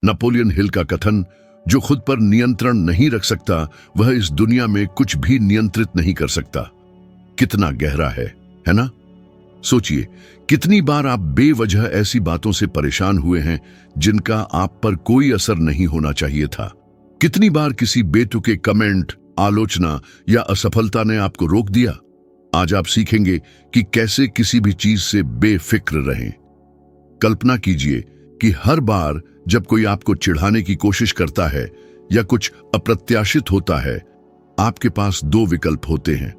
Napoleon Hill का कथन, जो खुद पर नियंत्रण नहीं रख सकता वह इस दुनिया में कुछ भी नियंत्रित नहीं कर सकता, कितना गहरा है ना? सोचिए, कितनी बार आप बेवजह ऐसी बातों से परेशान हुए हैं जिनका आप पर कोई असर नहीं होना चाहिए था। कितनी बार किसी बेतुके कमेंट, आलोचना या असफलता ने आपको रोक दिया। आज आप सीखेंगे कि कैसे किसी भी चीज से बेफिक्र रहें। कल्पना कीजिए कि हर बार जब कोई आपको चिढ़ाने की कोशिश करता है या कुछ अप्रत्याशित होता है, आपके पास दो विकल्प होते हैं,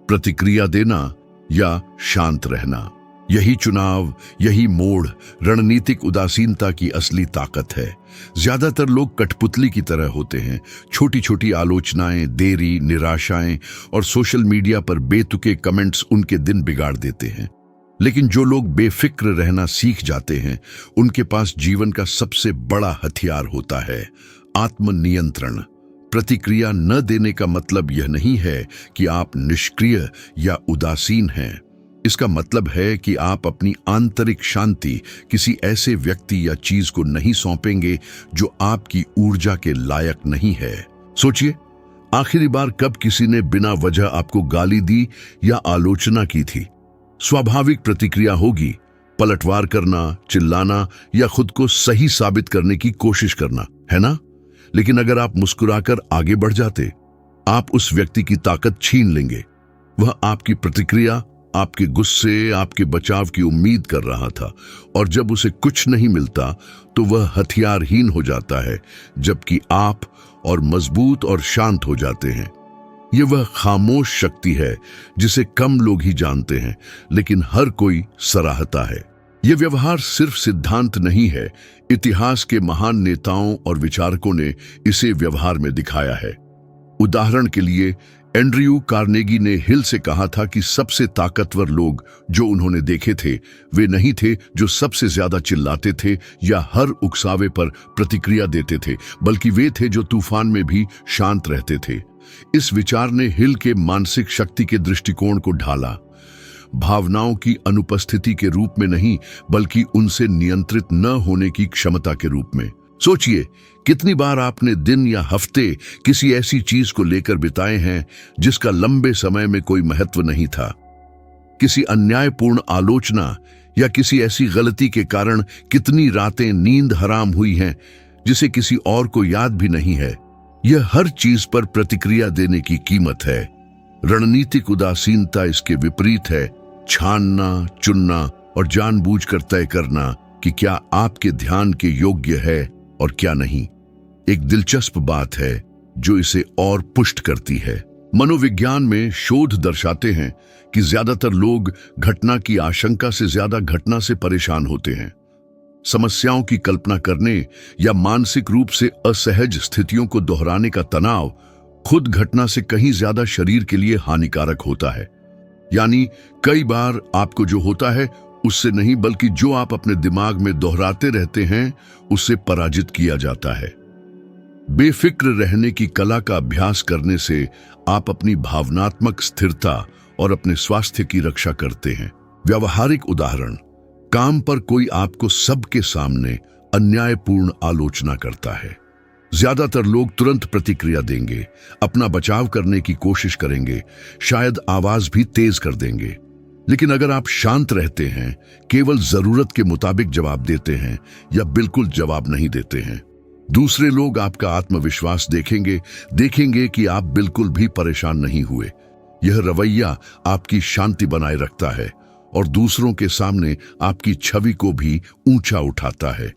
प्रतिक्रिया देना या शांत रहना। यही चुनाव, यही मोड़ रणनीतिक उदासीनता की असली ताकत है। ज्यादातर लोग कठपुतली की तरह होते हैं। छोटी छोटी आलोचनाएं, देरी, निराशाएं और सोशल मीडिया पर बेतुके कमेंट्स उनके दिन बिगाड़ देते हैं। लेकिन जो लोग बेफिक्र रहना सीख जाते हैं, उनके पास जीवन का सबसे बड़ा हथियार होता है, आत्मनियंत्रण। प्रतिक्रिया न देने का मतलब यह नहीं है कि आप निष्क्रिय या उदासीन हैं। इसका मतलब है कि आप अपनी आंतरिक शांति किसी ऐसे व्यक्ति या चीज को नहीं सौंपेंगे जो आपकी ऊर्जा के लायक नहीं है। सोचिए, आखिरी बार कब किसी ने बिना वजह आपको गाली दी या आलोचना की थी? स्वाभाविक प्रतिक्रिया होगी पलटवार करना, चिल्लाना या खुद को सही साबित करने की कोशिश करना, है ना? लेकिन अगर आप मुस्कुराकर आगे बढ़ जाते, आप उस व्यक्ति की ताकत छीन लेंगे। वह आपकी प्रतिक्रिया, आपके गुस्से, आपके बचाव की उम्मीद कर रहा था, और जब उसे कुछ नहीं मिलता तो वह हथियारहीन हो जाता है, जबकि आप और मजबूत और शांत हो जाते हैं। यह वह खामोश शक्ति है जिसे कम लोग ही जानते हैं, लेकिन हर कोई सराहता है। यह व्यवहार सिर्फ सिद्धांत नहीं है, इतिहास के महान नेताओं और विचारकों ने इसे व्यवहार में दिखाया है। उदाहरण के लिए, एंड्रयू कार्नेगी ने हिल से कहा था कि सबसे ताकतवर लोग जो उन्होंने देखे थे वे नहीं थे जो सबसे ज्यादा चिल्लाते थे या हर उकसावे पर प्रतिक्रिया देते थे, बल्कि वे थे जो तूफान में भी शांत रहते थे। इस विचार ने हिल के मानसिक शक्ति के दृष्टिकोण को ढाला, भावनाओं की अनुपस्थिति के रूप में नहीं, बल्कि उनसे नियंत्रित न होने की क्षमता के रूप में। सोचिए, कितनी बार आपने दिन या हफ्ते किसी ऐसी चीज को लेकर बिताए हैं जिसका लंबे समय में कोई महत्व नहीं था। किसी अन्यायपूर्ण आलोचना या किसी ऐसी गलती के कारण कितनी रातें नींद हराम हुई हैं जिसे किसी और को याद भी नहीं है। यह हर चीज पर प्रतिक्रिया देने की कीमत है। रणनीतिक उदासीनता इसके विपरीत है, छानना, चुनना और जानबूझकर तय करना कि क्या आपके ध्यान के योग्य है और क्या नहीं। एक दिलचस्प बात है जो इसे और पुष्ट करती है। मनोविज्ञान में शोध दर्शाते हैं कि ज्यादातर लोग घटना की आशंका से ज्यादा घटना से परेशान होते हैं। समस्याओं की कल्पना करने या मानसिक रूप से असहज स्थितियों को दोहराने का तनाव खुद घटना से कहीं ज्यादा शरीर के लिए हानिकारक होता है। यानी कई बार आपको जो होता है उससे नहीं, बल्कि जो आप अपने दिमाग में दोहराते रहते हैं उससे पराजित किया जाता है। बेफिक्र रहने की कला का अभ्यास करने से आप अपनी भावनात्मक स्थिरता और अपने स्वास्थ्य की रक्षा करते हैं। व्यावहारिक उदाहरण, काम पर कोई आपको सबके सामने अन्यायपूर्ण आलोचना करता है। ज्यादातर लोग तुरंत प्रतिक्रिया देंगे, अपना बचाव करने की कोशिश करेंगे, शायद आवाज भी तेज कर देंगे। लेकिन अगर आप शांत रहते हैं, केवल जरूरत के मुताबिक जवाब देते हैं या बिल्कुल जवाब नहीं देते हैं, दूसरे लोग आपका आत्मविश्वास देखेंगे कि आप बिल्कुल भी परेशान नहीं हुए। यह रवैया आपकी शांति बनाए रखता है और दूसरों के सामने आपकी छवि को भी ऊंचा उठाता है।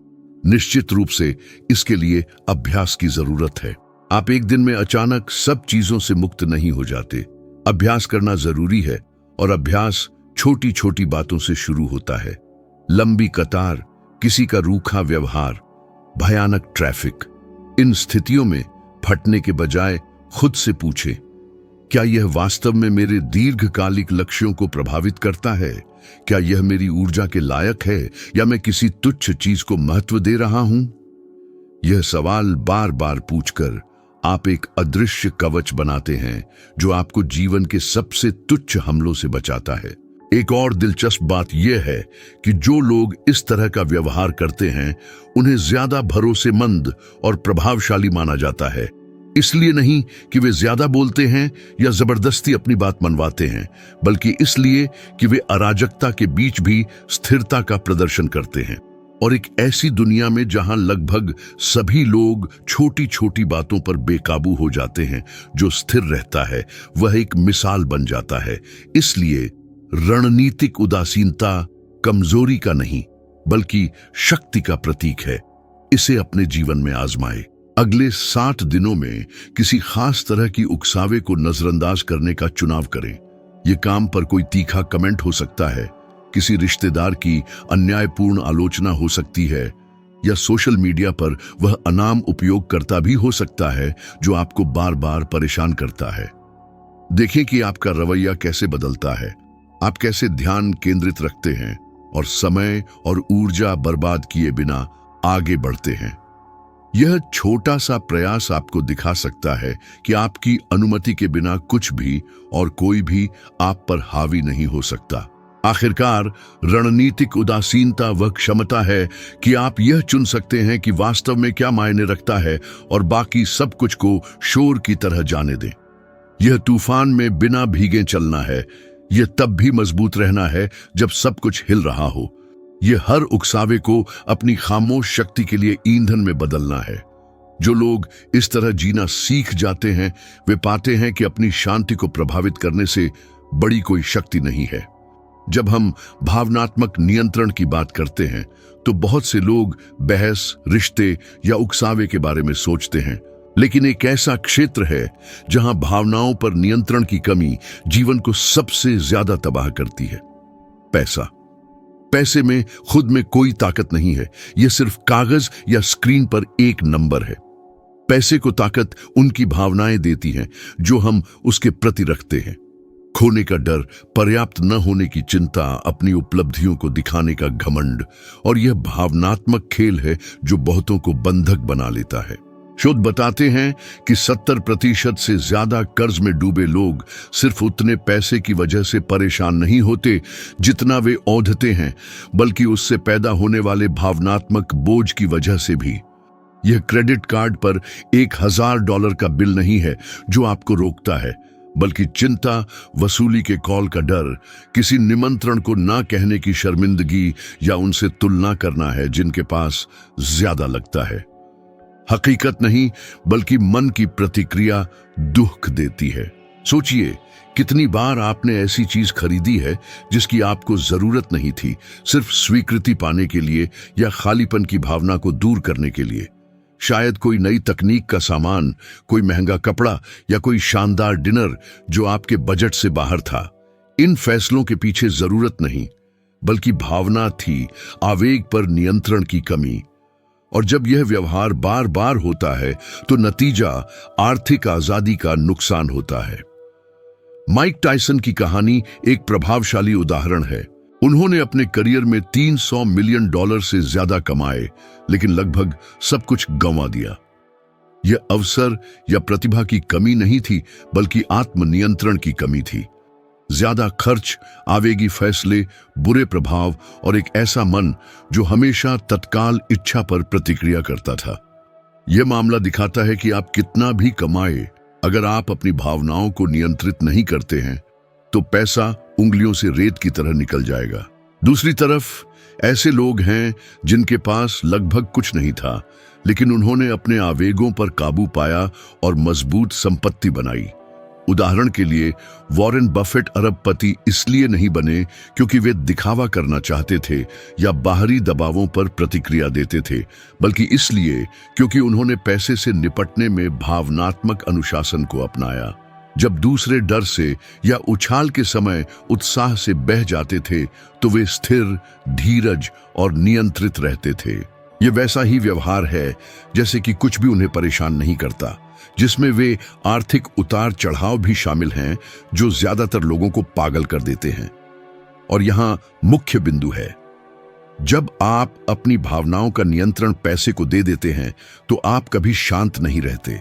निश्चित रूप से इसके लिए अभ्यास की जरूरत है। आप एक दिन में अचानक सब चीजों से मुक्त नहीं हो जाते। अभ्यास करना जरूरी है और अभ्यास छोटी छोटी बातों से शुरू होता है। लंबी कतार, किसी का रूखा व्यवहार, भयानक ट्रैफिक। इन स्थितियों में फटने के बजाय खुद से पूछें, क्या यह वास्तव में मेरे दीर्घकालिक लक्ष्यों को प्रभावित करता है? क्या यह मेरी ऊर्जा के लायक है या मैं किसी तुच्छ चीज को महत्व दे रहा हूं? यह सवाल बार बार पूछकर आप एक अदृश्य कवच बनाते हैं जो आपको जीवन के सबसे तुच्छ हमलों से बचाता है। एक और दिलचस्प बात यह है कि जो लोग इस तरह का व्यवहार करते हैं उन्हें ज्यादा भरोसेमंद और प्रभावशाली माना जाता है। इसलिए नहीं कि वे ज्यादा बोलते हैं या जबरदस्ती अपनी बात मनवाते हैं, बल्कि इसलिए कि वे अराजकता के बीच भी स्थिरता का प्रदर्शन करते हैं। और एक ऐसी दुनिया में जहां लगभग सभी लोग छोटी छोटी बातों पर बेकाबू हो जाते हैं, जो स्थिर रहता है वह एक मिसाल बन जाता है। इसलिए रणनीतिक उदासीनता कमजोरी का नहीं बल्कि शक्ति का प्रतीक है। इसे अपने जीवन में आजमाएं। अगले 60 दिनों में किसी खास तरह की उकसावे को नजरअंदाज करने का चुनाव करें। यह काम पर कोई तीखा कमेंट हो सकता है, किसी रिश्तेदार की अन्यायपूर्ण आलोचना हो सकती है, या सोशल मीडिया पर वह अनाम उपयोगकर्ता भी हो सकता है जो आपको बार बार परेशान करता है। देखें कि आपका रवैया कैसे बदलता है, आप कैसे ध्यान केंद्रित रखते हैं और समय और ऊर्जा बर्बाद किए बिना आगे बढ़ते हैं। यह छोटा सा प्रयास आपको दिखा सकता है कि आपकी अनुमति के बिना कुछ भी और कोई भी आप पर हावी नहीं हो सकता। आखिरकार रणनीतिक उदासीनता वह क्षमता है कि आप यह चुन सकते हैं कि वास्तव में क्या मायने रखता है और बाकी सब कुछ को शोर की तरह जाने दें। यह तूफान में बिना भीगे चलना है। यह तब भी मजबूत रहना है जब सब कुछ हिल रहा हो। यह हर उकसावे को अपनी खामोश शक्ति के लिए ईंधन में बदलना है। जो लोग इस तरह जीना सीख जाते हैं वे पाते हैं कि अपनी शांति को प्रभावित करने से बड़ी कोई शक्ति नहीं है। जब हम भावनात्मक नियंत्रण की बात करते हैं तो बहुत से लोग बहस, रिश्ते या उकसावे के बारे में सोचते हैं, लेकिन एक ऐसा क्षेत्र है जहां भावनाओं पर नियंत्रण की कमी जीवन को सबसे ज्यादा तबाह करती है। पैसा। पैसे में खुद में कोई ताकत नहीं है, यह सिर्फ कागज या स्क्रीन पर एक नंबर है। पैसे को ताकत उनकी भावनाएं देती हैं जो हम उसके प्रति रखते हैं। खोने का डर, पर्याप्त न होने की चिंता, अपनी उपलब्धियों को दिखाने का घमंड, और यह भावनात्मक खेल है जो बहुतों को बंधक बना लेता है। शोध बताते हैं कि 70% से ज्यादा कर्ज में डूबे लोग सिर्फ उतने पैसे की वजह से परेशान नहीं होते जितना वे औंधते हैं, बल्कि उससे पैदा होने वाले भावनात्मक बोझ की वजह से भी। यह क्रेडिट कार्ड पर $1000 का बिल नहीं है जो आपको रोकता है, बल्कि चिंता, वसूली के कॉल का डर, किसी निमंत्रण को ना कहने की शर्मिंदगी या उनसे तुलना करना है जिनके पास ज्यादा लगता है। हकीकत नहीं बल्कि मन की प्रतिक्रिया दुख देती है। सोचिए कितनी बार आपने ऐसी चीज खरीदी है जिसकी आपको जरूरत नहीं थी, सिर्फ स्वीकृति पाने के लिए या खालीपन की भावना को दूर करने के लिए। शायद कोई नई तकनीक का सामान, कोई महंगा कपड़ा या कोई शानदार डिनर जो आपके बजट से बाहर था। इन फैसलों के पीछे जरूरत नहीं बल्कि भावना थी, आवेग पर नियंत्रण की कमी। और जब यह व्यवहार बार बार होता है तो नतीजा आर्थिक आजादी का नुकसान होता है। माइक टायसन की कहानी एक प्रभावशाली उदाहरण है। उन्होंने अपने करियर में $300 मिलियन से ज्यादा कमाए, लेकिन लगभग सब कुछ गंवा दिया। यह अवसर या प्रतिभा की कमी नहीं थी बल्कि आत्मनियंत्रण की कमी थी। ज्यादा खर्च, आवेगी फैसले, बुरे प्रभाव और एक ऐसा मन जो हमेशा तत्काल इच्छा पर प्रतिक्रिया करता था। यह मामला दिखाता है कि आप कितना भी कमाए, अगर आप अपनी भावनाओं को नियंत्रित नहीं करते हैं तो पैसा उंगलियों से रेत की तरह निकल जाएगा। दूसरी तरफ ऐसे लोग हैं जिनके पास लगभग कुछ नहीं था, लेकिन उन्होंने अपने आवेगों पर काबू पाया और मजबूत संपत्ति बनाई। उदाहरण के लिए वॉरेन बफेट अरबपति इसलिए नहीं बने क्योंकि वे दिखावा करना चाहते थे या बाहरी दबावों पर प्रतिक्रिया देते थे, बल्कि इसलिए क्योंकि उन्होंने पैसे से निपटने में भावनात्मक अनुशासन को अपनाया। जब दूसरे डर से या उछाल के समय उत्साह से बह जाते थे तो वे स्थिर, धीरज और नियंत्रित रहते थे। ये वैसा ही व्यवहार है जैसे कि कुछ भी उन्हें परेशान नहीं करता, जिसमें वे आर्थिक उतार चढ़ाव भी शामिल हैं जो ज्यादातर लोगों को पागल कर देते हैं। और यहां मुख्य बिंदु है, जब आप अपनी भावनाओं का नियंत्रण पैसे को दे देते हैं तो आप कभी शांत नहीं रहते।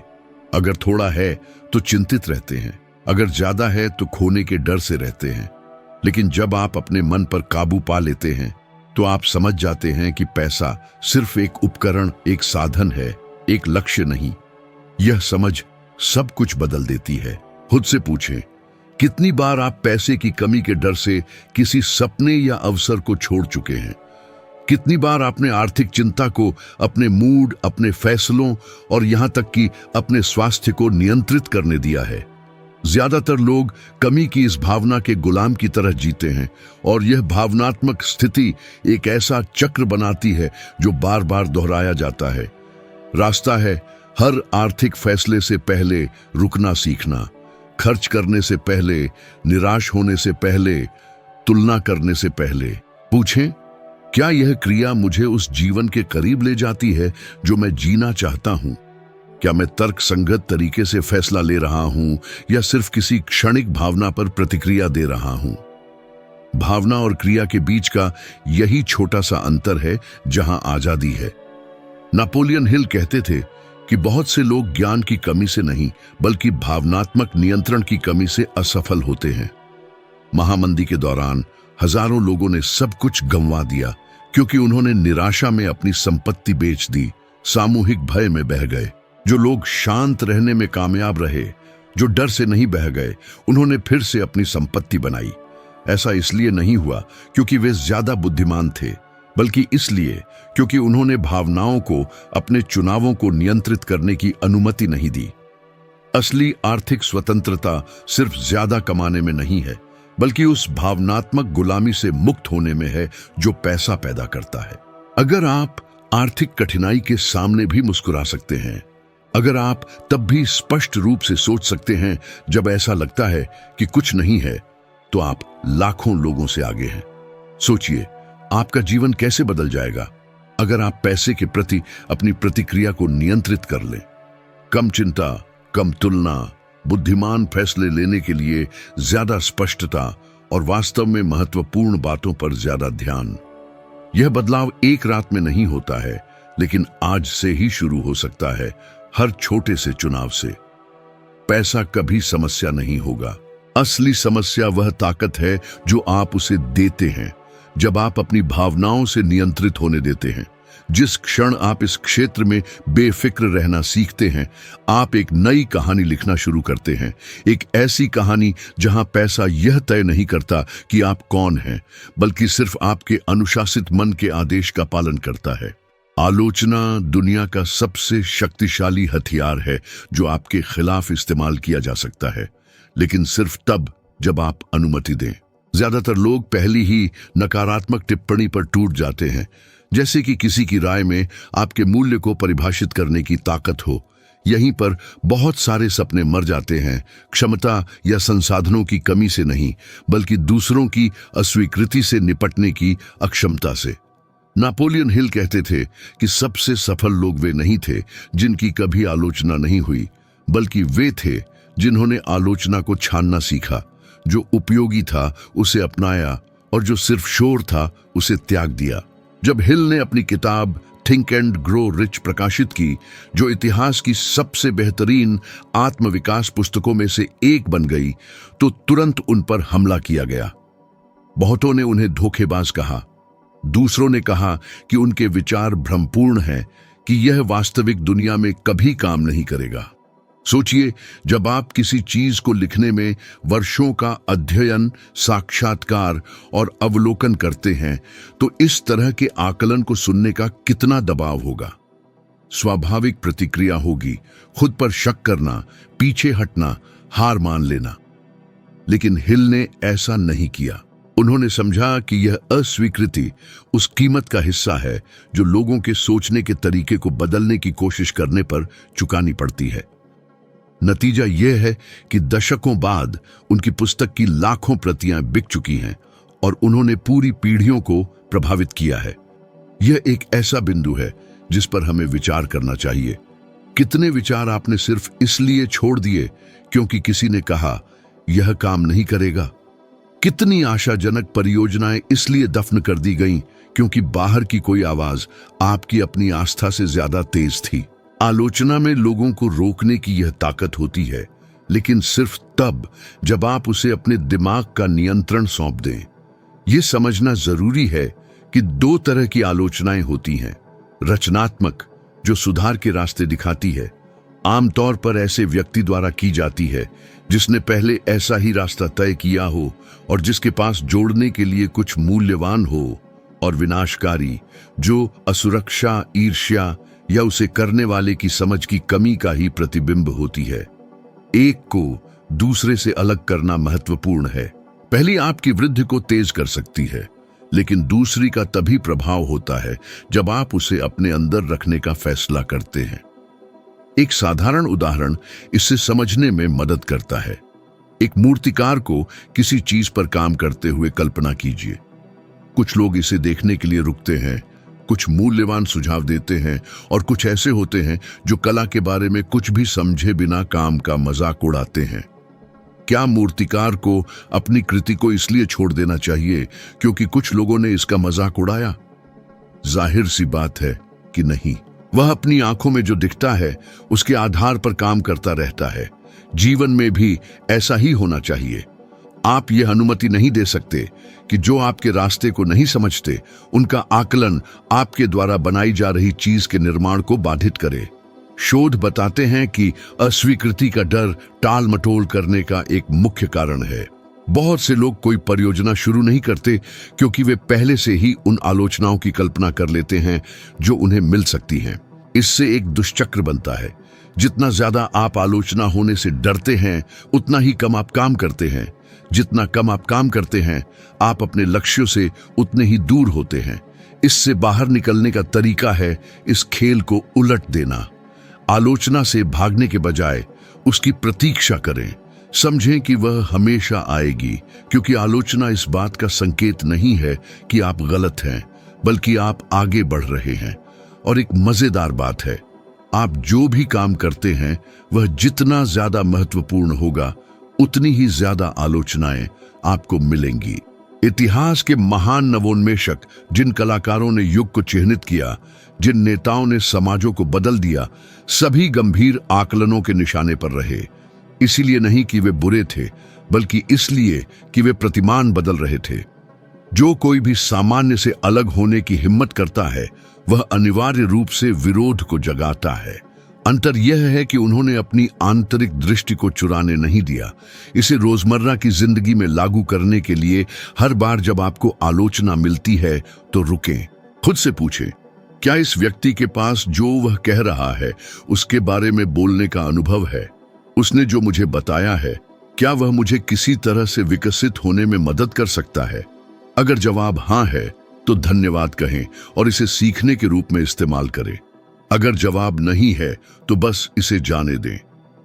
अगर थोड़ा है तो चिंतित रहते हैं, अगर ज्यादा है तो खोने के डर से रहते हैं। लेकिन जब आप अपने मन पर काबू पा लेते हैं तो आप समझ जाते हैं कि पैसा सिर्फ एक उपकरण, एक साधन है, एक लक्ष्य नहीं। यह समझ सब कुछ बदल देती है। खुद से पूछें, कितनी बार आप पैसे की कमी के डर से किसी सपने या अवसर को छोड़ चुके हैं? कितनी बार आपने आर्थिक चिंता को अपने मूड, अपने फैसलों और यहां तक कि अपने स्वास्थ्य को नियंत्रित करने दिया है? ज्यादातर लोग कमी की इस भावना के गुलाम की तरह जीते हैं और यह भावनात्मक स्थिति एक ऐसा चक्र बनाती है जो बार बार दोहराया जाता है। रास्ता है हर आर्थिक फैसले से पहले रुकना सीखना, खर्च करने से पहले, निराश होने से पहले, तुलना करने से पहले। पूछें, क्या यह क्रिया मुझे उस जीवन के करीब ले जाती है जो मैं जीना चाहता हूं? क्या मैं तर्कसंगत तरीके से फैसला ले रहा हूं या सिर्फ किसी क्षणिक भावना पर प्रतिक्रिया दे रहा हूं? भावना और क्रिया के बीच का यही छोटा सा अंतर है जहां आजादी है। नेपोलियन हिल कहते थे कि बहुत से लोग ज्ञान की कमी से नहीं बल्कि भावनात्मक नियंत्रण की कमी से असफल होते हैं। महामंदी के दौरान हजारों लोगों ने सब कुछ गंवा दिया क्योंकि उन्होंने निराशा में अपनी संपत्ति बेच दी, सामूहिक भय में बह गए। जो लोग शांत रहने में कामयाब रहे, जो डर से नहीं बह गए, उन्होंने फिर से अपनी संपत्ति बनाई। ऐसा इसलिए नहीं हुआ क्योंकि वे ज्यादा बुद्धिमान थे, बल्कि इसलिए क्योंकि उन्होंने भावनाओं को, अपने चुनावों को नियंत्रित करने की अनुमति नहीं दी। असली आर्थिक स्वतंत्रता सिर्फ ज्यादा कमाने में नहीं है, बल्कि उस भावनात्मक गुलामी से मुक्त होने में है जो पैसा पैदा करता है। अगर आप आर्थिक कठिनाई के सामने भी मुस्कुरा सकते हैं, अगर आप तब भी स्पष्ट रूप से सोच सकते हैं जब ऐसा लगता है कि कुछ नहीं है, तो आप लाखों लोगों से आगे हैं। सोचिए, आपका जीवन कैसे बदल जाएगा अगर आप पैसे के प्रति अपनी प्रतिक्रिया को नियंत्रित कर लें। कम चिंता, कम तुलना, बुद्धिमान फैसले लेने के लिए ज्यादा स्पष्टता और वास्तव में महत्वपूर्ण बातों पर ज्यादा ध्यान। यह बदलाव एक रात में नहीं होता है, लेकिन आज से ही शुरू हो सकता है, हर छोटे से चुनाव से। पैसा कभी समस्या नहीं होगा। असली समस्या वह ताकत है जो आप उसे देते हैं, जब आप अपनी भावनाओं से नियंत्रित होने देते हैं। जिस क्षण आप इस क्षेत्र में बेफिक्र रहना सीखते हैं, आप एक नई कहानी लिखना शुरू करते हैं। एक ऐसी कहानी जहां पैसा यह तय नहीं करता कि आप कौन हैं, बल्कि सिर्फ आपके अनुशासित मन के आदेश का पालन करता है। आलोचना दुनिया का सबसे शक्तिशाली हथियार है जो आपके खिलाफ इस्तेमाल किया जा सकता है, लेकिन सिर्फ तब जब आप अनुमति दें। ज्यादातर लोग पहली ही नकारात्मक टिप्पणी पर टूट जाते हैं, जैसे कि किसी की राय में आपके मूल्य को परिभाषित करने की ताकत हो। यहीं पर बहुत सारे सपने मर जाते हैं, क्षमता या संसाधनों की कमी से नहीं, बल्कि दूसरों की अस्वीकृति से निपटने की अक्षमता से। नेपोलियन हिल कहते थे कि सबसे सफल लोग वे नहीं थे जिनकी कभी आलोचना नहीं हुई, बल्कि वे थे जिन्होंने आलोचना को छानना सीखा। जो उपयोगी था उसे अपनाया और जो सिर्फ शोर था उसे त्याग दिया। जब हिल ने अपनी किताब थिंक एंड ग्रो रिच प्रकाशित की, जो इतिहास की सबसे बेहतरीन आत्मविकास पुस्तकों में से एक बन गई, तो तुरंत उन पर हमला किया गया। बहुतों ने उन्हें धोखेबाज कहा, दूसरों ने कहा कि उनके विचार भ्रमपूर्ण हैं, कि यह वास्तविक दुनिया में कभी काम नहीं करेगा। सोचिए, जब आप किसी चीज को लिखने में वर्षों का अध्ययन, साक्षात्कार और अवलोकन करते हैं, तो इस तरह के आकलन को सुनने का कितना दबाव होगा। स्वाभाविक प्रतिक्रिया होगी, खुद पर शक करना, पीछे हटना, हार मान लेना। लेकिन हिल ने ऐसा नहीं किया। उन्होंने समझा कि यह अस्वीकृति उस कीमत का हिस्सा है जो लोगों के सोचने के तरीके को बदलने की कोशिश करने पर चुकानी पड़ती है। नतीजा यह है कि दशकों बाद उनकी पुस्तक की लाखों प्रतियां बिक चुकी हैं और उन्होंने पूरी पीढ़ियों को प्रभावित किया है। यह एक ऐसा बिंदु है जिस पर हमें विचार करना चाहिए। कितने विचार आपने सिर्फ इसलिए छोड़ दिए क्योंकि किसी ने कहा यह काम नहीं करेगा? कितनी आशाजनक परियोजनाएं इसलिए दफन कर दी गईं क्योंकि बाहर की कोई आवाज आपकी अपनी आस्था से ज्यादा तेज थी। आलोचना में लोगों को रोकने की यह ताकत होती है, लेकिन सिर्फ तब जब आप उसे अपने दिमाग का नियंत्रण सौंप दें। यह समझना जरूरी है कि दो तरह की आलोचनाएं होती हैं। रचनात्मक, जो सुधार के रास्ते दिखाती है, आमतौर पर ऐसे व्यक्ति द्वारा की जाती है जिसने पहले ऐसा ही रास्ता तय किया हो और जिसके पास जोड़ने के लिए कुछ मूल्यवान हो। और विनाशकारी, जो असुरक्षा, ईर्ष्या या उसे करने वाले की समझ की कमी का ही प्रतिबिंब होती है। एक को दूसरे से अलग करना महत्वपूर्ण है। पहली आपकी वृद्धि को तेज कर सकती है, लेकिन दूसरी का तभी प्रभाव होता है जब आप उसे अपने अंदर रखने का फैसला करते हैं। एक साधारण उदाहरण इससे समझने में मदद करता है। एक मूर्तिकार को किसी चीज पर काम करते हुए कल्पना कीजिए। कुछ लोग इसे देखने के लिए रुकते हैं, कुछ मूल्यवान सुझाव देते हैं और कुछ ऐसे होते हैं जो कला के बारे में कुछ भी समझे बिना काम का मजाक उड़ाते हैं। क्या मूर्तिकार को अपनी कृति को इसलिए छोड़ देना चाहिए क्योंकि कुछ लोगों ने इसका मजाक उड़ाया? जाहिर सी बात है कि नहीं। वह अपनी आंखों में जो दिखता है उसके आधार पर काम करता रहता है। जीवन में भी ऐसा ही होना चाहिए। आप यह अनुमति नहीं दे सकते कि जो आपके रास्ते को नहीं समझते उनका आकलन आपके द्वारा बनाई जा रही चीज के निर्माण को बाधित करे। शोध बताते हैं कि अस्वीकृति का डर टाल मटोल करने का एक मुख्य कारण है। बहुत से लोग कोई परियोजना शुरू नहीं करते क्योंकि वे पहले से ही उन आलोचनाओं की कल्पना कर लेते हैं जो उन्हें मिल सकती हैं। इससे एक दुष्चक्र बनता है। जितना ज्यादा आप आलोचना होने से डरते हैं, उतना ही कम आप काम करते हैं। जितना कम आप काम करते हैं, आप अपने लक्ष्यों से उतने ही दूर होते हैं। इससे बाहर निकलने का तरीका है इस खेल को उलट देना। आलोचना से भागने के बजाय उसकी प्रतीक्षा करें। समझें कि वह हमेशा आएगी, क्योंकि आलोचना इस बात का संकेत नहीं है कि आप गलत हैं, बल्कि आप आगे बढ़ रहे हैं। और एक मजेदार बात है, आप जो भी काम करते हैं वह जितना ज्यादा महत्वपूर्ण होगा, उतनी ही ज्यादा आलोचनाएं आपको मिलेंगी। इतिहास के महान नवोन्मेषक, जिन कलाकारों ने युग को चिह्नित किया, जिन नेताओं ने समाजों को बदल दिया, सभी गंभीर आकलनों के निशाने पर रहे। इसीलिए नहीं कि वे बुरे थे, बल्कि इसलिए कि वे प्रतिमान बदल रहे थे। जो कोई भी सामान्य से अलग होने की हिम्मत करता है, वह अनिवार्य रूप से विरोध को जगाता है। अंतर यह है कि उन्होंने अपनी आंतरिक दृष्टि को चुराने नहीं दिया। इसे रोजमर्रा की जिंदगी में लागू करने के लिए हर बार जब आपको आलोचना मिलती है तो रुकें। खुद से पूछें, क्या इस व्यक्ति के पास जो वह कह रहा है उसके बारे में बोलने का अनुभव है? उसने जो मुझे बताया है, क्या वह मुझे किसी तरह से विकसित होने में मदद कर सकता है? अगर जवाब हाँ है तो धन्यवाद कहें और इसे सीखने के रूप में इस्तेमाल करें। अगर जवाब नहीं है तो बस इसे जाने दें।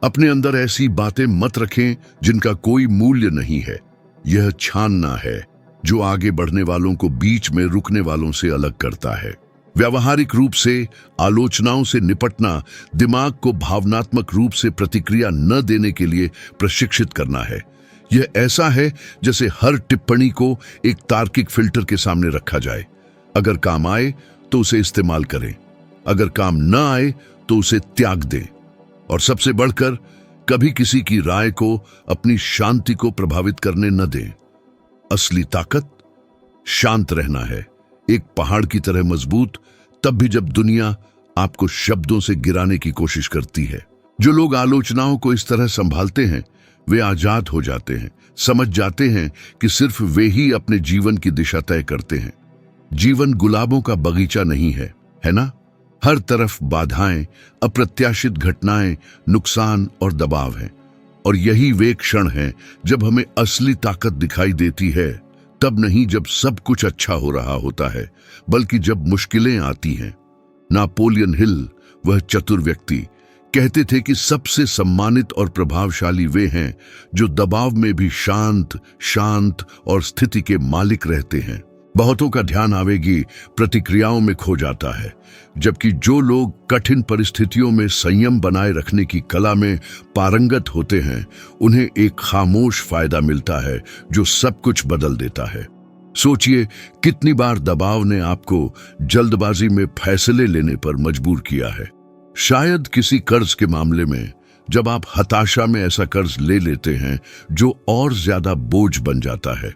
अपने अंदर ऐसी बातें मत रखें जिनका कोई मूल्य नहीं है। यह छानना है जो आगे बढ़ने वालों को बीच में रुकने वालों से अलग करता है। व्यावहारिक रूप से आलोचनाओं से निपटना दिमाग को भावनात्मक रूप से प्रतिक्रिया न देने के लिए प्रशिक्षित करना है। यह ऐसा है जैसे हर टिप्पणी को एक तार्किक फिल्टर के सामने रखा जाए। अगर काम आए तो उसे इस्तेमाल करें, अगर काम न आए तो उसे त्याग दें। और सबसे बढ़कर, कभी किसी की राय को अपनी शांति को प्रभावित करने न दें। असली ताकत शांत रहना है, एक पहाड़ की तरह मजबूत, तब भी जब दुनिया आपको शब्दों से गिराने की कोशिश करती है। जो लोग आलोचनाओं को इस तरह संभालते हैं वे आजाद हो जाते हैं, समझ जाते हैं कि सिर्फ वे ही अपने जीवन की दिशा तय करते हैं। जीवन गुलाबों का बगीचा नहीं है, है ना? हर तरफ बाधाएं, अप्रत्याशित घटनाएं, नुकसान और दबाव हैं। और यही वे क्षण हैं जब हमें असली ताकत दिखाई देती है। तब नहीं जब सब कुछ अच्छा हो रहा होता है, बल्कि जब मुश्किलें आती हैं। नापोलियन हिल, वह चतुर व्यक्ति, कहते थे कि सबसे सम्मानित और प्रभावशाली वे हैं जो दबाव में भी शांत और स्थिति के मालिक रहते हैं। बहुतों का ध्यान आवेगी प्रतिक्रियाओं में खो जाता है, जबकि जो लोग कठिन परिस्थितियों में संयम बनाए रखने की कला में पारंगत होते हैं, उन्हें एक खामोश फायदा मिलता है जो सब कुछ बदल देता है। सोचिए, कितनी बार दबाव ने आपको जल्दबाजी में फैसले लेने पर मजबूर किया है। शायद किसी कर्ज के मामले में, जब आप हताशा में ऐसा कर्ज ले लेते हैं जो और ज्यादा बोझ बन जाता है,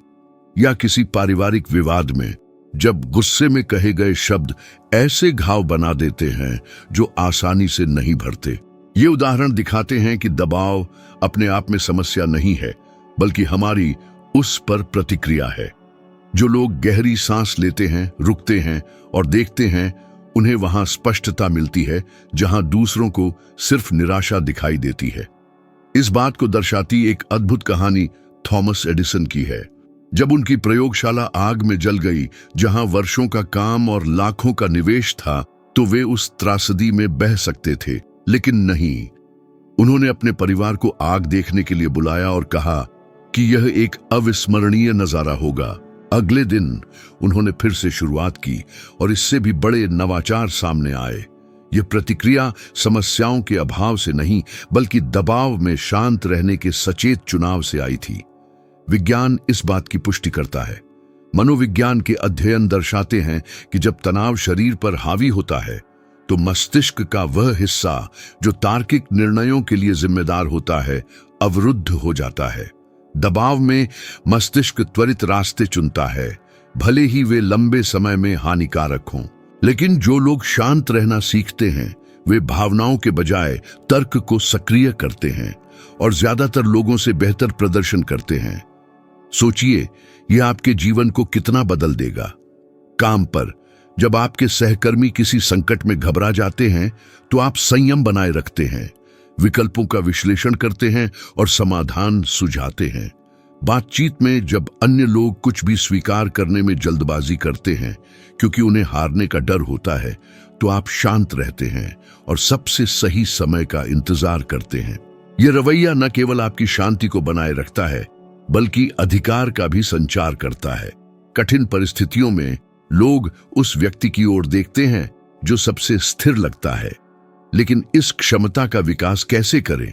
या किसी पारिवारिक विवाद में जब गुस्से में कहे गए शब्द ऐसे घाव बना देते हैं जो आसानी से नहीं भरते। ये उदाहरण दिखाते हैं कि दबाव अपने आप में समस्या नहीं है, बल्कि हमारी उस पर प्रतिक्रिया है। जो लोग गहरी सांस लेते हैं, रुकते हैं और देखते हैं, उन्हें वहां स्पष्टता मिलती है जहां दूसरों को सिर्फ निराशा दिखाई देती है। इस बात को दर्शाती एक अद्भुत कहानी थॉमस एडिसन की है। जब उनकी प्रयोगशाला आग में जल गई, जहां वर्षों का काम और लाखों का निवेश था, तो वे उस त्रासदी में बह सकते थे, लेकिन नहीं। उन्होंने अपने परिवार को आग देखने के लिए बुलाया और कहा कि यह एक अविस्मरणीय नजारा होगा। अगले दिन उन्होंने फिर से शुरुआत की और इससे भी बड़े नवाचार सामने आए। यह प्रतिक्रिया समस्याओं के अभाव से नहीं, बल्कि दबाव में शांत रहने के सचेत चुनाव से आई थी। विज्ञान इस बात की पुष्टि करता है। मनोविज्ञान के अध्ययन दर्शाते हैं कि जब तनाव शरीर पर हावी होता है, तो मस्तिष्क का वह हिस्सा जो तार्किक निर्णयों के लिए जिम्मेदार होता है, अवरुद्ध हो जाता है। दबाव में मस्तिष्क त्वरित रास्ते चुनता है, भले ही वे लंबे समय में हानिकारक हों। लेकिन जो लोग शांत रहना सीखते हैं, वे भावनाओं के बजाय तर्क को सक्रिय करते हैं और ज्यादातर लोगों से बेहतर प्रदर्शन करते हैं। सोचिए, यह आपके जीवन को कितना बदल देगा। काम पर जब आपके सहकर्मी किसी संकट में घबरा जाते हैं, तो आप संयम बनाए रखते हैं, विकल्पों का विश्लेषण करते हैं और समाधान सुझाते हैं। बातचीत में जब अन्य लोग कुछ भी स्वीकार करने में जल्दबाजी करते हैं क्योंकि उन्हें हारने का डर होता है, तो आप शांत रहते हैं और सबसे सही समय का इंतजार करते हैं। यह रवैया न केवल आपकी शांति को बनाए रखता है, बल्कि अधिकार का भी संचार करता है। कठिन परिस्थितियों में लोग उस व्यक्ति की ओर देखते हैं जो सबसे स्थिर लगता है। लेकिन इस क्षमता का विकास कैसे करें?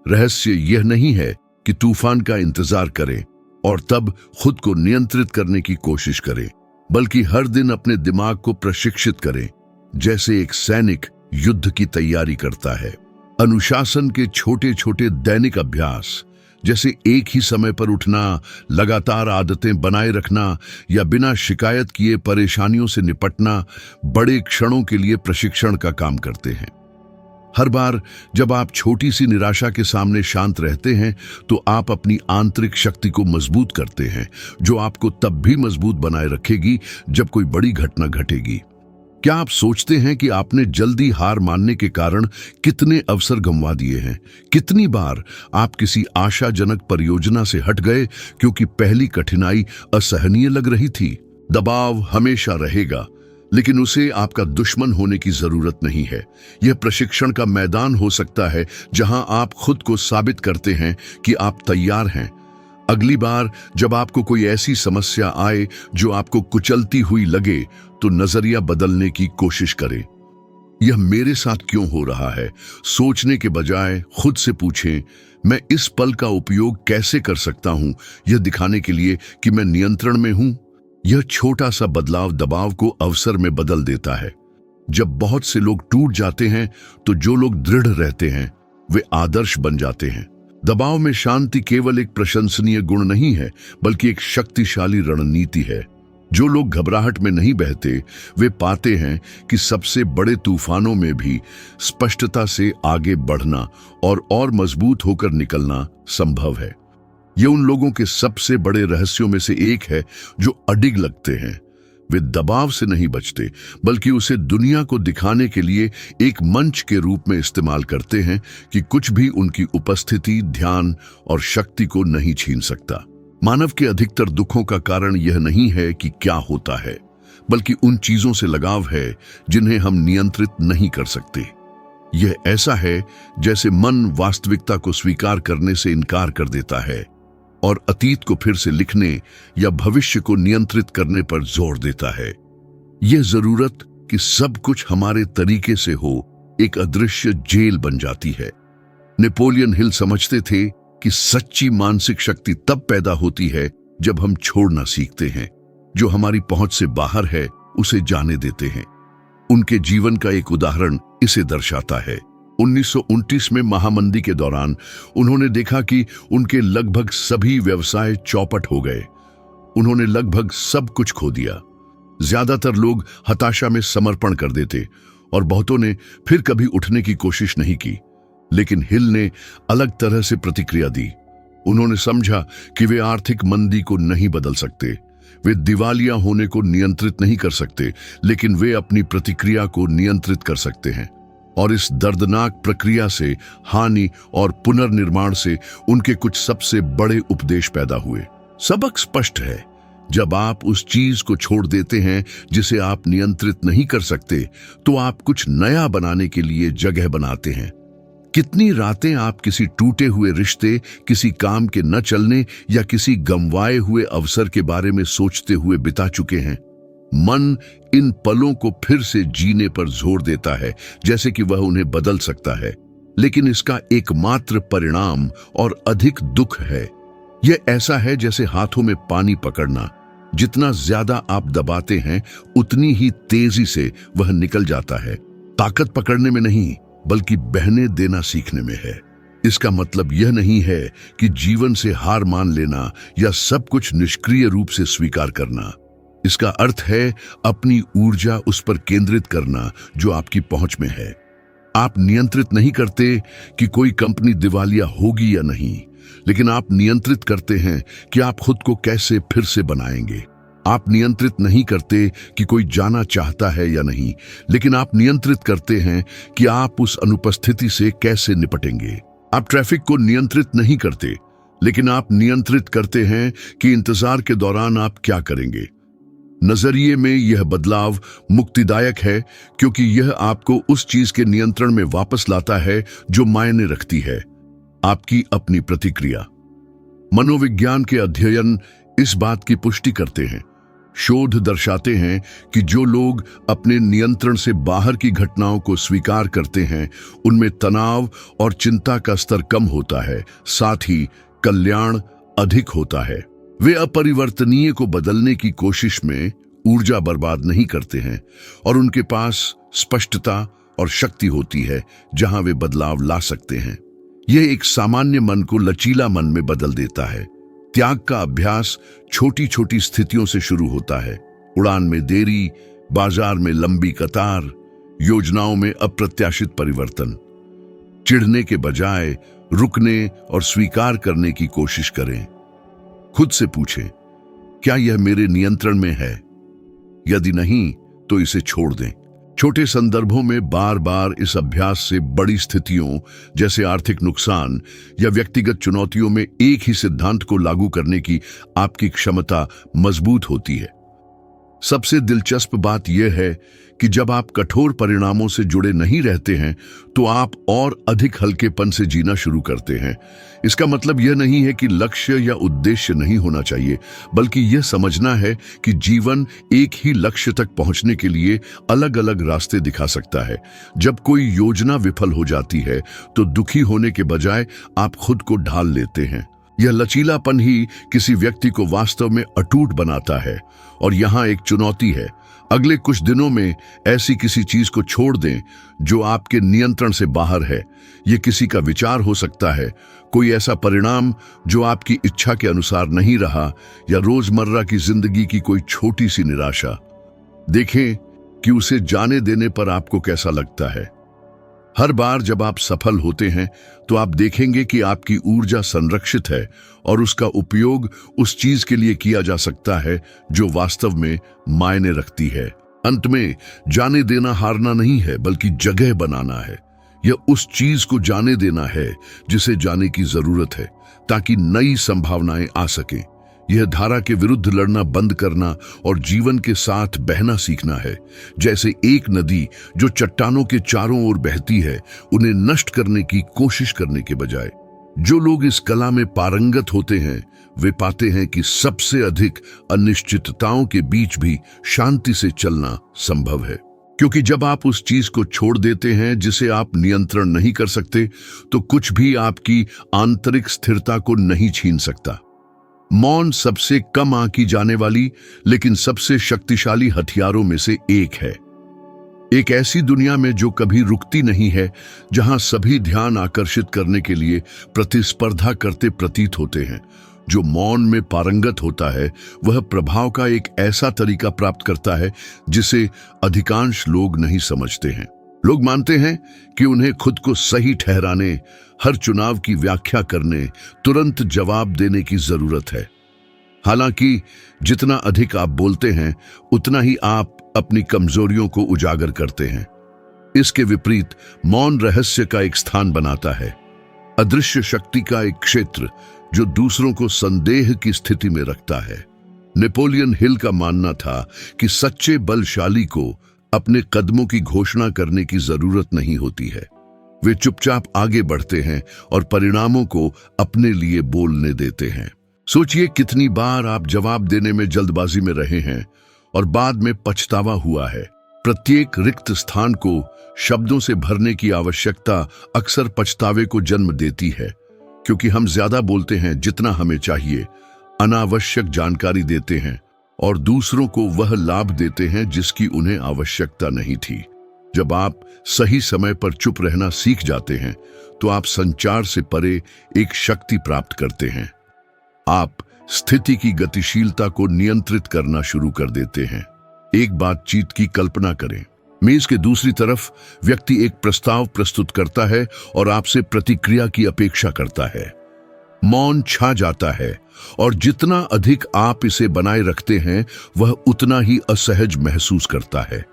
रहस्य यह नहीं है कि तूफान का इंतजार करें और तब खुद को नियंत्रित करने की कोशिश करें, बल्कि हर दिन अपने दिमाग को प्रशिक्षित करें, जैसे एक सैनिक युद्ध की तैयारी करता है। अनुशासन के छोटे छोटे दैनिक अभ्यास, जैसे एक ही समय पर उठना, लगातार आदतें बनाए रखना या बिना शिकायत किए परेशानियों से निपटना, बड़े क्षणों के लिए प्रशिक्षण का काम करते हैं। हर बार जब आप छोटी सी निराशा के सामने शांत रहते हैं, तो आप अपनी आंतरिक शक्ति को मजबूत करते हैं, जो आपको तब भी मजबूत बनाए रखेगी जब कोई बड़ी घटना घटेगी। क्या आप सोचते हैं कि आपने जल्दी हार मानने के कारण कितने अवसर गंवा दिए हैं? कितनी बार आप किसी आशाजनक परियोजना से हट गए क्योंकि पहली कठिनाई असहनीय लग रही थी? दबाव हमेशा रहेगा, लेकिन उसे आपका दुश्मन होने की जरूरत नहीं है। यह प्रशिक्षण का मैदान हो सकता है जहां आप खुद को साबित करते हैं कि आप तैयार हैं। अगली बार जब आपको कोई ऐसी समस्या आए जो आपको कुचलती हुई लगे, तो नजरिया बदलने की कोशिश करें। यह मेरे साथ क्यों हो रहा है सोचने के बजाय खुद से पूछें, मैं इस पल का उपयोग कैसे कर सकता हूं, यह दिखाने के लिए कि मैं नियंत्रण में हूं। यह छोटा सा बदलाव दबाव को अवसर में बदल देता है। जब बहुत से लोग टूट जाते हैं, तो जो लोग दृढ़ रहते हैं वे आदर्श बन जाते हैं। दबाव में शांति केवल एक प्रशंसनीय गुण नहीं है, बल्कि एक शक्तिशाली रणनीति है। जो लोग घबराहट में नहीं बहते, वे पाते हैं कि सबसे बड़े तूफानों में भी स्पष्टता से आगे बढ़ना और मजबूत होकर निकलना संभव है। यह उन लोगों के सबसे बड़े रहस्यों में से एक है जो अडिग लगते हैं। वे दबाव से नहीं बचते, बल्कि उसे दुनिया को दिखाने के लिए एक मंच के रूप में इस्तेमाल करते हैं कि कुछ भी उनकी उपस्थिति, ध्यान और शक्ति को नहीं छीन सकता। मानव के अधिकतर दुखों का कारण यह नहीं है कि क्या होता है, बल्कि उन चीजों से लगाव है जिन्हें हम नियंत्रित नहीं कर सकते। यह ऐसा है जैसे मन वास्तविकता को स्वीकार करने से इनकार कर देता है और अतीत को फिर से लिखने या भविष्य को नियंत्रित करने पर जोर देता है। यह जरूरत कि सब कुछ हमारे तरीके से हो एक अदृश्य जेल बन जाती है। नेपोलियन हिल समझते थे कि सच्ची मानसिक शक्ति तब पैदा होती है जब हम छोड़ना सीखते हैं। जो हमारी पहुंच से बाहर है उसे जाने देते हैं। उनके जीवन का एक उदाहरण इसे दर्शाता है। 1929 में महामंदी के दौरान उन्होंने देखा कि उनके लगभग सभी व्यवसाय चौपट हो गए। उन्होंने लगभग सब कुछ खो दिया। ज्यादातर लोग हताशा में समर्पण कर देते और बहुतों ने फिर कभी उठने की कोशिश नहीं की। लेकिन हिल ने अलग तरह से प्रतिक्रिया दी। उन्होंने समझा कि वे आर्थिक मंदी को नहीं बदल सकते, वे दिवालिया होने को नियंत्रित नहीं कर सकते, लेकिन वे अपनी प्रतिक्रिया को नियंत्रित कर सकते हैं। और इस दर्दनाक प्रक्रिया से, हानि और पुनर्निर्माण से उनके कुछ सबसे बड़े उपदेश पैदा हुए। सबक स्पष्ट है, जब आप उस चीज को छोड़ देते हैं जिसे आप नियंत्रित नहीं कर सकते, तो आप कुछ नया बनाने के लिए जगह बनाते हैं। कितनी रातें आप किसी टूटे हुए रिश्ते, किसी काम के न चलने या किसी गंवाए हुए अवसर के बारे में सोचते हुए बिता चुके हैं। मन इन पलों को फिर से जीने पर जोर देता है, जैसे कि वह उन्हें बदल सकता है। लेकिन इसका एकमात्र परिणाम और अधिक दुख है। यह ऐसा है जैसे हाथों में पानी पकड़ना। जितना ज्यादा आप दबाते हैं, उतनी ही तेजी से वह निकल जाता है। ताकत पकड़ने में नहीं, बल्कि बहने देना सीखने में है। इसका मतलब यह नहीं है कि जीवन से हार मान लेना या सब कुछ निष्क्रिय रूप से स्वीकार करना। इसका अर्थ है अपनी ऊर्जा उस पर केंद्रित करना जो आपकी पहुंच में है। आप नियंत्रित नहीं करते कि कोई कंपनी दिवालिया होगी या नहीं, लेकिन आप नियंत्रित करते हैं कि आप खुद को कैसे फिर से बनाएंगे। आप नियंत्रित नहीं करते कि कोई जाना चाहता है या नहीं, लेकिन आप नियंत्रित करते हैं कि आप उस अनुपस्थिति से कैसे निपटेंगे। आप ट्रैफिक को नियंत्रित नहीं करते, लेकिन आप नियंत्रित करते हैं कि इंतजार के दौरान आप क्या करेंगे। नजरिए में यह बदलाव मुक्तिदायक है, क्योंकि यह आपको उस चीज के नियंत्रण में वापस लाता है जो मायने रखती है, आपकी अपनी प्रतिक्रिया। मनोविज्ञान के अध्ययन इस बात की पुष्टि करते हैं। शोध दर्शाते हैं कि जो लोग अपने नियंत्रण से बाहर की घटनाओं को स्वीकार करते हैं, उनमें तनाव और चिंता का स्तर कम होता है, साथ ही कल्याण अधिक होता है। वे अपरिवर्तनीय को बदलने की कोशिश में ऊर्जा बर्बाद नहीं करते हैं और उनके पास स्पष्टता और शक्ति होती है जहां वे बदलाव ला सकते हैं। यह एक सामान्य मन को लचीला मन में बदल देता है। त्याग का अभ्यास छोटी छोटी स्थितियों से शुरू होता है। उड़ान में देरी, बाजार में लंबी कतार, योजनाओं में अप्रत्याशित परिवर्तन। चिढ़ने के बजाय रुकने और स्वीकार करने की कोशिश करें। खुद से पूछें, क्या यह मेरे नियंत्रण में है? यदि नहीं, तो इसे छोड़ दें। छोटे संदर्भों में बार बार इस अभ्यास से बड़ी स्थितियों जैसे आर्थिक नुकसान या व्यक्तिगत चुनौतियों में एक ही सिद्धांत को लागू करने की आपकी क्षमता मजबूत होती है। सबसे दिलचस्प बात यह है कि जब आप कठोर परिणामों से जुड़े नहीं रहते हैं, तो आप और अधिक हल्केपन से जीना शुरू करते हैं। इसका मतलब यह नहीं है कि लक्ष्य या उद्देश्य नहीं होना चाहिए, बल्कि यह समझना है कि जीवन एक ही लक्ष्य तक पहुंचने के लिए अलग अलग रास्ते दिखा सकता है। जब कोई योजना विफल हो जाती है, तो दुखी होने के बजाय आप खुद को ढाल लेते हैं। यह लचीलापन ही किसी व्यक्ति को वास्तव में अटूट बनाता है। और यहाँ एक चुनौती है, अगले कुछ दिनों में ऐसी किसी चीज को छोड़ दें जो आपके नियंत्रण से बाहर है। यह किसी का विचार हो सकता है, कोई ऐसा परिणाम जो आपकी इच्छा के अनुसार नहीं रहा, या रोजमर्रा की जिंदगी की कोई छोटी सी निराशा। देखें कि उसे जाने देने पर आपको कैसा लगता है। हर बार जब आप सफल होते हैं, तो आप देखेंगे कि आपकी ऊर्जा संरक्षित है और उसका उपयोग उस चीज के लिए किया जा सकता है जो वास्तव में मायने रखती है। अंत में, जाने देना हारना नहीं है, बल्कि जगह बनाना है। यह उस चीज को जाने देना है जिसे जाने की जरूरत है, ताकि नई संभावनाएं आ सकें। यह धारा के विरुद्ध लड़ना बंद करना और जीवन के साथ बहना सीखना है। जैसे एक नदी जो चट्टानों के चारों ओर बहती है, उन्हें नष्ट करने की कोशिश करने के बजाय। जो लोग इस कला में पारंगत होते हैं, वे पाते हैं कि सबसे अधिक अनिश्चितताओं के बीच भी शांति से चलना संभव है। क्योंकि जब आप उस चीज को छोड़ देते हैं जिसे आप नियंत्रण नहीं कर सकते, तो कुछ भी आपकी आंतरिक स्थिरता को नहीं छीन सकता। मौन सबसे कम आंकी जाने वाली लेकिन सबसे शक्तिशाली हथियारों में से एक है। एक ऐसी दुनिया में जो कभी रुकती नहीं है, जहां सभी ध्यान आकर्षित करने के लिए प्रतिस्पर्धा करते प्रतीत होते हैं। जो मौन में पारंगत होता है वह प्रभाव का एक ऐसा तरीका प्राप्त करता है जिसे अधिकांश लोग नहीं समझते हैं। लोग मानते हैं कि उन्हें खुद को सही ठहराने, हर चुनाव की व्याख्या करने, तुरंत जवाब देने की जरूरत है। हालांकि जितना अधिक आप बोलते हैं उतना ही आप अपनी कमजोरियों को उजागर करते हैं। इसके विपरीत मौन रहस्य का एक स्थान बनाता है, अदृश्य शक्ति का एक क्षेत्र जो दूसरों को संदेह की स्थिति में रखता है। नेपोलियन हिल का मानना था कि सच्चे बलशाली को अपने कदमों की घोषणा करने की जरूरत नहीं होती है। वे चुपचाप आगे बढ़ते हैं और परिणामों को अपने लिए बोलने देते हैं। सोचिए कितनी बार आप जवाब देने में जल्दबाजी में रहे हैं और बाद में पछतावा हुआ है। प्रत्येक रिक्त स्थान को शब्दों से भरने की आवश्यकता अक्सर पछतावे को जन्म देती है, क्योंकि हम ज्यादा बोलते हैं जितना हमें चाहिए, अनावश्यक जानकारी देते हैं और दूसरों को वह लाभ देते हैं जिसकी उन्हें आवश्यकता नहीं थी। जब आप सही समय पर चुप रहना सीख जाते हैं तो आप संचार से परे एक शक्ति प्राप्त करते हैं। आप स्थिति की गतिशीलता को नियंत्रित करना शुरू कर देते हैं। एक बातचीत की कल्पना करें। मेज के दूसरी तरफ व्यक्ति एक प्रस्ताव प्रस्तुत करता है और आपसे प्रतिक्रिया की अपेक्षा करता है। मौन छा जाता है और जितना अधिक आप इसे बनाए रखते हैं वह उतना ही असहज महसूस करता है।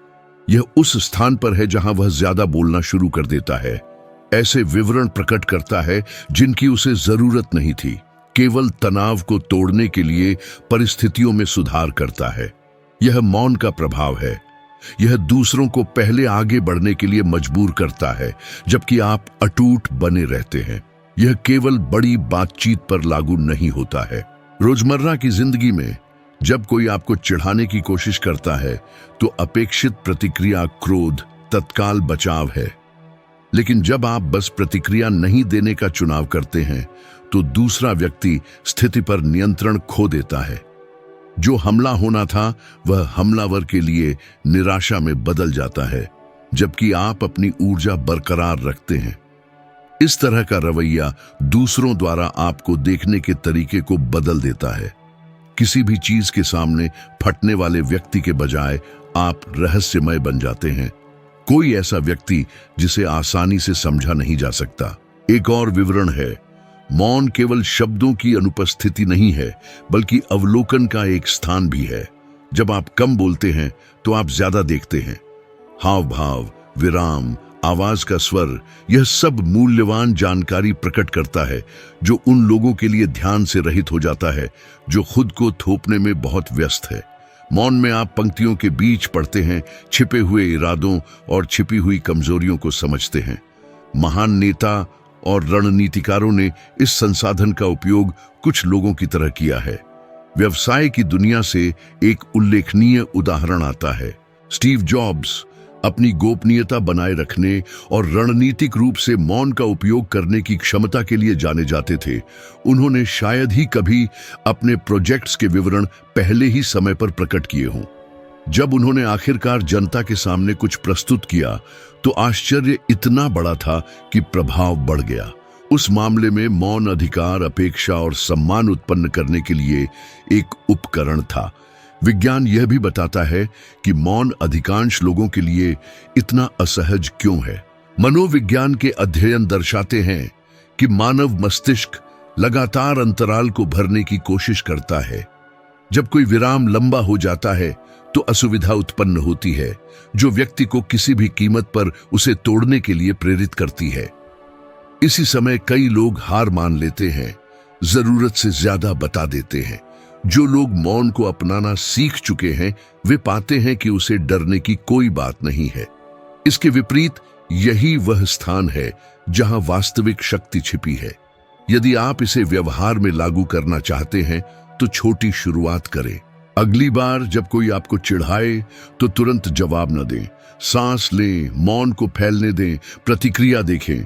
यह उस स्थान पर है जहां वह ज्यादा बोलना शुरू कर देता है, ऐसे विवरण प्रकट करता है जिनकी उसे जरूरत नहीं थी, केवल तनाव को तोड़ने के लिए परिस्थितियों में सुधार करता है। यह मौन का प्रभाव है। यह दूसरों को पहले आगे बढ़ने के लिए मजबूर करता है, जबकि आप अटूट बने रहते हैं। यह केवल बड़ी बातचीत पर लागू नहीं होता है। रोजमर्रा की जिंदगी में जब कोई आपको चिढ़ाने की कोशिश करता है तो अपेक्षित प्रतिक्रिया क्रोध, तत्काल बचाव है। लेकिन जब आप बस प्रतिक्रिया नहीं देने का चुनाव करते हैं तो दूसरा व्यक्ति स्थिति पर नियंत्रण खो देता है। जो हमला होना था वह हमलावर के लिए निराशा में बदल जाता है, जबकि आप अपनी ऊर्जा बरकरार रखते हैं। इस तरह का रवैया दूसरों द्वारा आपको देखने के तरीके को बदल देता है। किसी भी चीज के सामने फटने वाले व्यक्ति के बजाय आप रहस्यमय बन जाते हैं, कोई ऐसा व्यक्ति जिसे आसानी से समझा नहीं जा सकता। एक और विवरण है, मौन केवल शब्दों की अनुपस्थिति नहीं है बल्कि अवलोकन का एक स्थान भी है। जब आप कम बोलते हैं तो आप ज्यादा देखते हैं। हाव भाव, विराम, आवाज का स्वर, यह सब मूल्यवान जानकारी प्रकट करता है जो उन लोगों के लिए ध्यान से रहित हो जाता है जो खुद को थोपने में बहुत व्यस्त है। मौन में आप पंक्तियों के बीच पढ़ते हैं, छिपे हुए इरादों और छिपी हुई कमजोरियों को समझते हैं। महान नेता और रणनीतिकारों ने इस संसाधन का उपयोग कुछ लोगों की तरह किया है। व्यवसाय की दुनिया से एक उल्लेखनीय उदाहरण आता है। स्टीव जॉब्स अपनी गोपनीयता बनाए रखने और रणनीतिक रूप से मौन का उपयोग करने की क्षमता के लिए जाने जाते थे। उन्होंने शायद ही कभी अपने प्रोजेक्ट्स के विवरण पहले ही समय पर प्रकट किए हों। जब उन्होंने आखिरकार जनता के सामने कुछ प्रस्तुत किया तो आश्चर्य इतना बड़ा था कि प्रभाव बढ़ गया। उस मामले में मौन अधिकार, अपेक्षा और सम्मान उत्पन्न करने के लिए एक उपकरण था। विज्ञान यह भी बताता है कि मौन अधिकांश लोगों के लिए इतना असहज क्यों है। मनोविज्ञान के अध्ययन दर्शाते हैं कि मानव मस्तिष्क लगातार अंतराल को भरने की कोशिश करता है। जब कोई विराम लंबा हो जाता है तो असुविधा उत्पन्न होती है, जो व्यक्ति को किसी भी कीमत पर उसे तोड़ने के लिए प्रेरित करती है। इसी समय कई लोग हार मान लेते हैं, जरूरत से ज्यादा बता देते हैं। जो लोग मौन को अपनाना सीख चुके हैं वे पाते हैं कि उसे डरने की कोई बात नहीं है। इसके विपरीत यही वह स्थान है जहां वास्तविक शक्ति छिपी है। यदि आप इसे व्यवहार में लागू करना चाहते हैं तो छोटी शुरुआत करें। अगली बार जब कोई आपको चिढ़ाए तो तुरंत जवाब न दें, सांस लें, मौन को फैलने दें, प्रतिक्रिया देखें।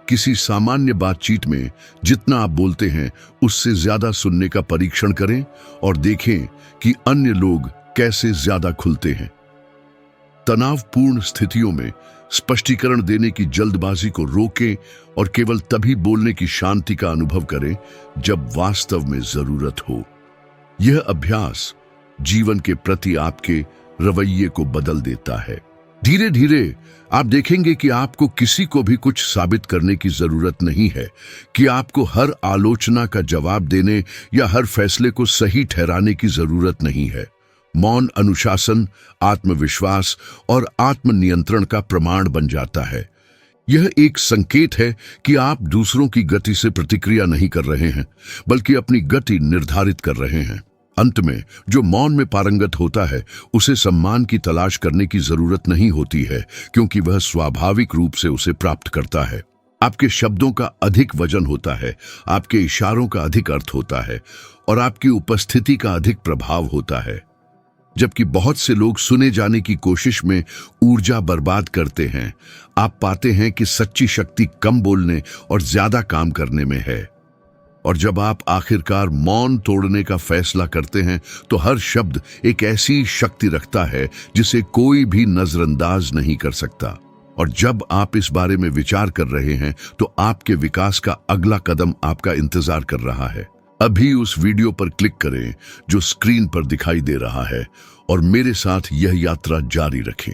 किसी सामान्य बातचीत में जितना आप बोलते हैं उससे ज्यादा सुनने का परीक्षण करें और देखें कि अन्य लोग कैसे ज्यादा खुलते हैं। तनावपूर्ण स्थितियों में स्पष्टीकरण देने की जल्दबाजी को रोकें और केवल तभी बोलने की शांति का अनुभव करें जब वास्तव में जरूरत हो। यह अभ्यास जीवन के प्रति आपके रवैये को बदल देता है। धीरे धीरे आप देखेंगे कि आपको किसी को भी कुछ साबित करने की जरूरत नहीं है, कि आपको हर आलोचना का जवाब देने या हर फैसले को सही ठहराने की जरूरत नहीं है। मौन अनुशासन, आत्मविश्वास और आत्मनियंत्रण का प्रमाण बन जाता है। यह एक संकेत है कि आप दूसरों की गति से प्रतिक्रिया नहीं कर रहे हैं, बल्कि अपनी गति निर्धारित कर रहे हैं। अंत में जो मौन में पारंगत होता है उसे सम्मान की तलाश करने की जरूरत नहीं होती है, क्योंकि वह स्वाभाविक रूप से उसे प्राप्त करता है। आपके शब्दों का अधिक वजन होता है, आपके इशारों का अधिक अर्थ होता है और आपकी उपस्थिति का अधिक प्रभाव होता है। जबकि बहुत से लोग सुने जाने की कोशिश में ऊर्जा बर्बाद करते हैं, आप पाते हैं कि सच्ची शक्ति कम बोलने और ज्यादा काम करने में है। और जब आप आखिरकार मौन तोड़ने का फैसला करते हैं तो हर शब्द एक ऐसी शक्ति रखता है जिसे कोई भी नजरअंदाज नहीं कर सकता। और जब आप इस बारे में विचार कर रहे हैं तो आपके विकास का अगला कदम आपका इंतजार कर रहा है। अभी उस वीडियो पर क्लिक करें जो स्क्रीन पर दिखाई दे रहा है और मेरे साथ यह यात्रा जारी रखें।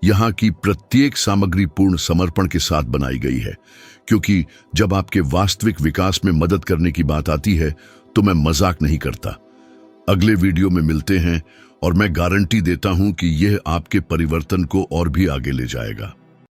यहाँ की प्रत्येक सामग्री पूर्ण समर्पण के साथ बनाई गई है, क्योंकि जब आपके वास्तविक विकास में मदद करने की बात आती है तो मैं मजाक नहीं करता। अगले वीडियो में मिलते हैं और मैं गारंटी देता हूं कि यह आपके परिवर्तन को और भी आगे ले जाएगा।